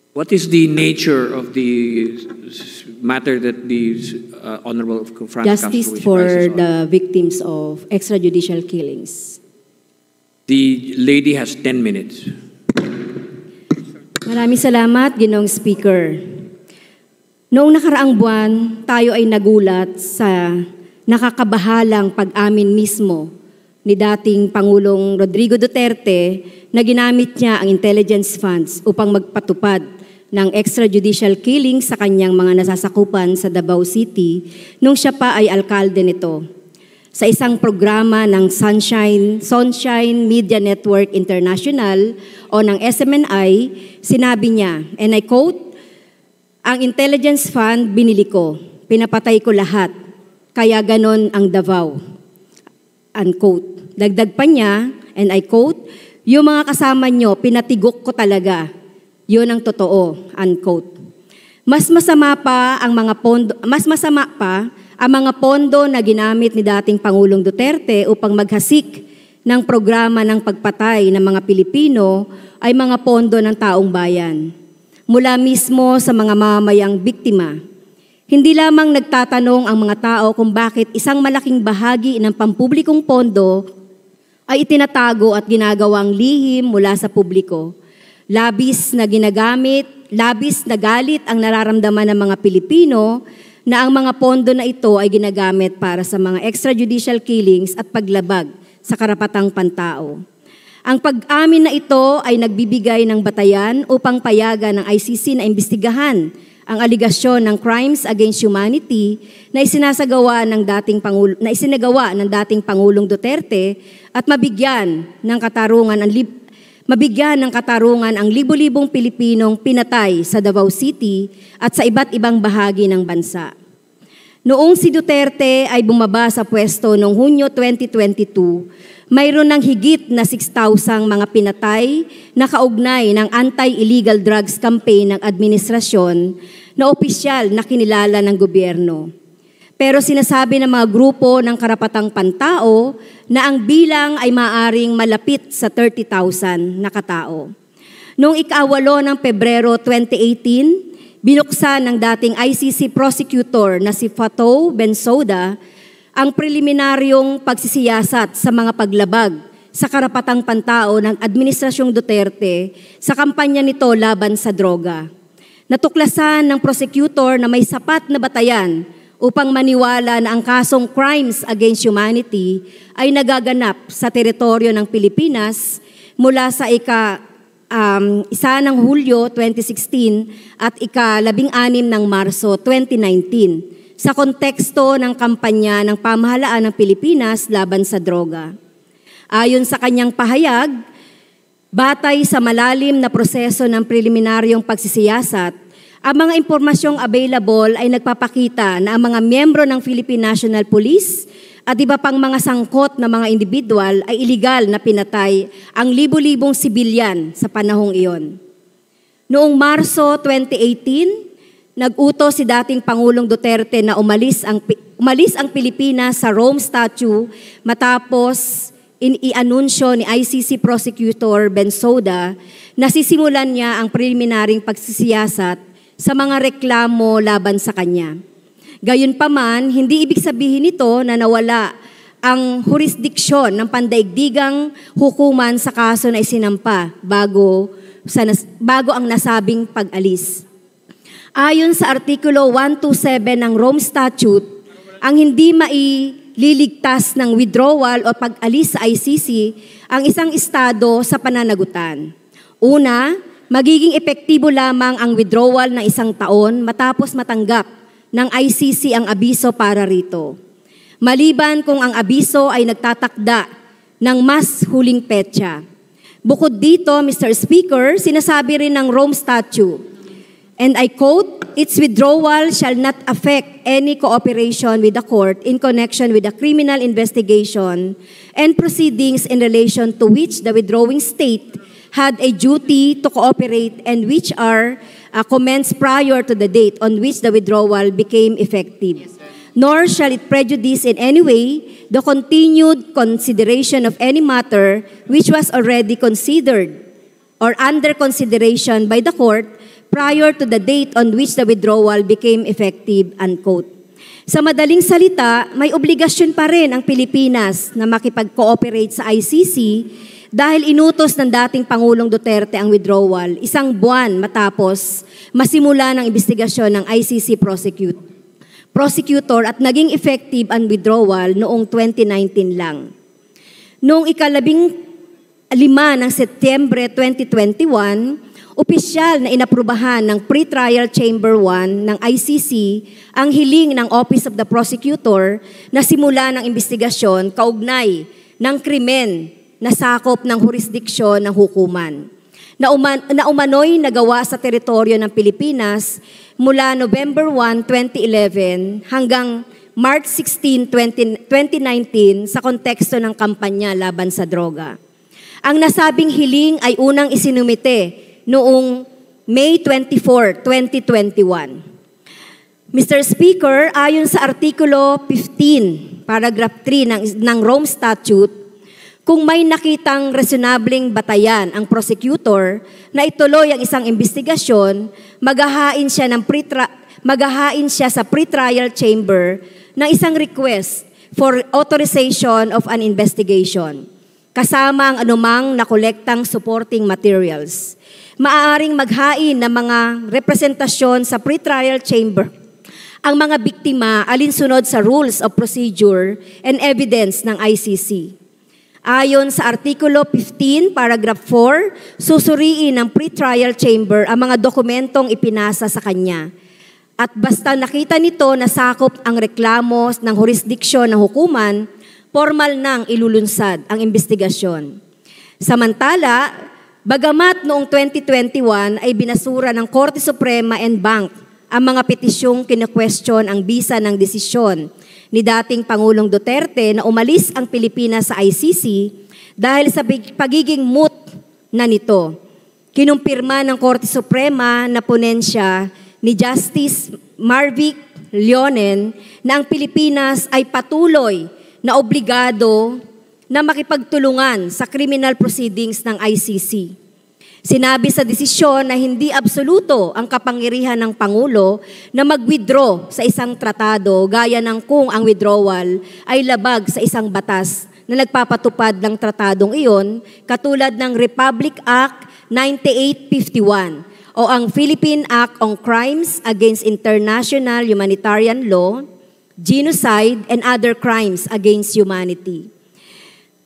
What is the nature of the matter that the Honorable Franz Justice Castro for wishes to advise the victims of extrajudicial killings. The lady has 10 minutes. Maraming salamat, Ginoong Speaker. Noong nakaraang buwan, tayo ay nagulat sa nakakabahalang pag-amin mismo ni dating Pangulong Rodrigo Duterte na ginamit niya ang intelligence funds upang magpatupad ng extrajudicial killing sa kanyang mga nasasakupan sa Davao City nung siya pa ay alkalde nito. Sa isang programa ng Sunshine Media Network International o ng SMNI, sinabi niya, and I quote, "Ang intelligence fund binili ko, pinapatay ko lahat, kaya ganon ang Davao." Unquote. Dagdag pa niya, and I quote, "Yung mga kasama nyo, pinatigok ko talaga. Yun ang totoo." Unquote. Mas masama pa ang mga pondo na ginamit ni dating Pangulong Duterte upang maghasik ng programa ng pagpatay ng mga Pilipino ay mga pondo ng taong bayan. Mula mismo sa mga mamamayang biktima. Hindi lamang nagtatanong ang mga tao kung bakit isang malaking bahagi ng pampublikong pondo ay itinatago at ginagawang lihim mula sa publiko. Labis na galit ang nararamdaman ng mga Pilipino na ang mga pondo na ito ay ginagamit para sa mga extrajudicial killings at paglabag sa karapatang pantao. Ang pag-amin na ito ay nagbibigay ng batayan upang payagan ng ICC na imbestigahan ang aligasyon ng crimes against humanity na isinagawa ng dating Pangulong Duterte at mabigyan ng katarungan ang libo-libong Pilipinong pinatay sa Davao City at sa iba't ibang bahagi ng bansa. Noong si Duterte ay bumaba sa pwesto noong Hunyo 2022, mayroon ng higit na 6,000 mga pinatay na kaugnay ng anti-illegal drugs campaign ng administrasyon na opisyal na kinilala ng gobyerno. Pero sinasabi ng mga grupo ng karapatang pantao na ang bilang ay maaring malapit sa 30,000 na katao. Noong ika-8 ng Pebrero 2018, binuksan ng dating ICC prosecutor na si Fatou Bensouda ang preliminaryong pagsisiyasat sa mga paglabag sa karapatang pantao ng Administrasyong Duterte sa kampanya nito laban sa droga. Natuklasan ng prosecutor na may sapat na batayan upang maniwala na ang kasong crimes against humanity ay nagaganap sa teritoryo ng Pilipinas mula sa isa ng Hulyo 2016 at ika-16 ng Marso 2019 sa konteksto ng kampanya ng pamahalaan ng Pilipinas laban sa droga. Ayon sa kanyang pahayag, batay sa malalim na proseso ng preliminaryong pagsisiyasat, ang mga impormasyong available ay nagpapakita na ang mga miyembro ng Philippine National Police at iba pang mga sangkot na mga individual ay iligal na pinatay ang libo-libong sibilyan sa panahong iyon. Noong Marso 2018, nag-utos si dating Pangulong Duterte na umalis ang Pilipinas sa Rome Statute matapos i-anunsyo ni ICC Prosecutor Bensouda na sisimulan niya ang preliminaryong pagsisiyasat sa mga reklamo laban sa kanya. Gayunpaman, hindi ibig sabihin nito na nawala ang jurisdiksyon ng pandaigdigang hukuman sa kaso na isinampa bago ang nasabing pag-alis. Ayon sa Artikulo 127 ng Rome Statute, ang hindi maililigtas ng withdrawal o pag-alis sa ICC ang isang estado sa pananagutan. Una, magiging epektibo lamang ang withdrawal ng 1 taon matapos matanggap ng ICC ang abiso para rito. Maliban kung ang abiso ay nagtatakda ng mas huling petsa. Bukod dito, Mr. Speaker, sinasabi rin ng Rome Statute, and I quote, "Its withdrawal shall not affect any cooperation with the court in connection with the criminal investigation and proceedings in relation to which the withdrawing state had a duty to cooperate and which are commenced prior to the date on which the withdrawal became effective. Nor shall it prejudice in any way the continued consideration of any matter which was already considered or under consideration by the court prior to the date on which the withdrawal became effective, unquote. Sa madaling salita, may obligasyon pa rin ang Pilipinas na makipag-cooperate sa ICC dahil inutos ng dating Pangulong Duterte ang withdrawal 1 buwan matapos masimula ng investigasyon ng ICC prosecutor at naging effective ang withdrawal noong 2019 lang. Noong 15 ng Setyembre 2021, opisyal na inaprubahan ng Pre-Trial Chamber 1 ng ICC ang hiling ng Office of the Prosecutor na simula ng investigasyon kaugnay ng krimen na sakop ng jurisdiksyon ng hukuman na umano'y nagawa sa teritoryo ng Pilipinas mula November 1, 2011 hanggang March 16, 2019 sa konteksto ng kampanya laban sa droga. Ang nasabing hiling ay unang isinumite noong May 24, 2021. Mr. Speaker, ayon sa Artikulo 15, Paragraph 3 ng Rome Statute, kung may nakitang reasonabling batayan ang prosecutor na ituloy ang isang investigasyon, maghahain siya sa pre-trial chamber ng isang request for authorization of an investigation, kasama ang anumang nakolektang supporting materials. Maaaring maghain ng mga representasyon sa pre-trial chamber ang mga biktima alinsunod sa rules of procedure and evidence ng ICC. Ayon sa Artikulo 15, Paragraph 4, susuriin ng pre-trial chamber ang mga dokumentong ipinasa sa kanya. At basta nakita nito na sakop ang reklamo ng jurisdiksyon ng hukuman, formal nang ilulunsad ang investigasyon. Samantala, bagamat noong 2021 ay binasura ng Korte Suprema and Bank ang mga petisyong kine-question ang bisa ng desisyon ni dating Pangulong Duterte na umalis ang Pilipinas sa ICC dahil sa pagiging moot na nito. Kinumpirma ng Korte Suprema na ponensya ni Justice Marvic Leonen na ang Pilipinas ay patuloy na obligado na makipagtulungan sa criminal proceedings ng ICC. Sinabi sa desisyon na hindi absoluto ang kapangyarihan ng Pangulo na mag-withdraw sa isang tratado gaya ng kung ang withdrawal ay labag sa isang batas na nagpapatupad ng tratadong iyon katulad ng Republic Act 9851 o ang Philippine Act on Crimes Against International Humanitarian Law, Genocide, and Other Crimes Against Humanity.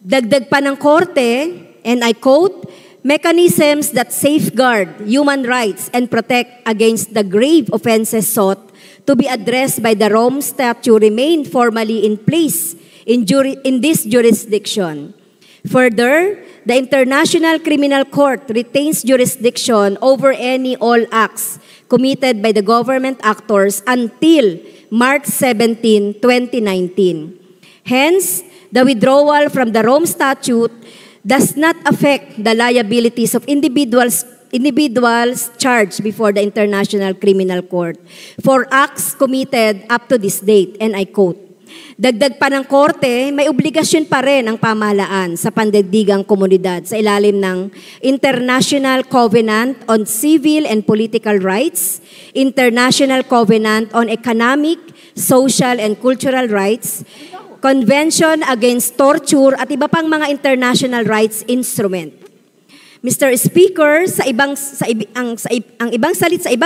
Dagdag pa ng Korte, and I quote, mechanisms that safeguard human rights and protect against the grave offenses sought to be addressed by the Rome Statute remain formally in place in this jurisdiction. Further, the International Criminal Court retains jurisdiction over any all acts committed by the government actors until March 17, 2019. Hence, the withdrawal from the Rome Statute does not affect the liabilities of individuals charged before the International Criminal Court for acts committed up to this date, and I quote, dagdag pa ng Korte, may obligasyon pa rin ang pamahalaan sa pandaigdigang komunidad sa ilalim ng International Covenant on Civil and Political Rights, International Covenant on Economic, Social, and Cultural Rights, Convention Against Torture at iba pang mga international rights instrument. Mr. Speaker, sa ibang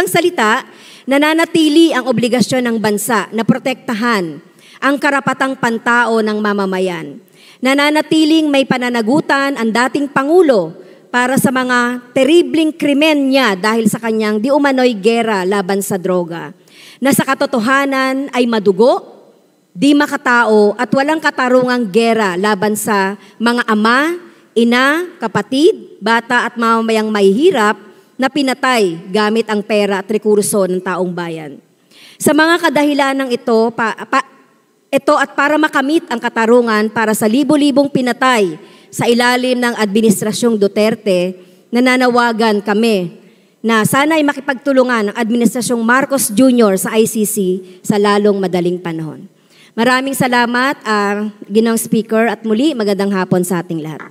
salita, nananatili ang obligasyon ng bansa na protektahan ang karapatang pantao ng mamamayan. Nananatiling may pananagutan ang dating Pangulo para sa mga terribling krimen niya dahil sa kanyang di umano'y gera laban sa droga, na sa katotohanan ay madugo, di makatao at walang katarungang gera laban sa mga ama, ina, kapatid, bata at mamamayang mahihirap na pinatay gamit ang pera at rekurso ng taong bayan. Sa mga kadahilanang ito at para makamit ang katarungan para sa libo-libong pinatay sa ilalim ng Administrasyong Duterte, nananawagan kami na sana ay makipagtulungan ang Administrasyong Marcos Jr. sa ICC sa lalong madaling panahon. Maraming salamat, Ginoong Speaker, at muli magandang hapon sa ating lahat.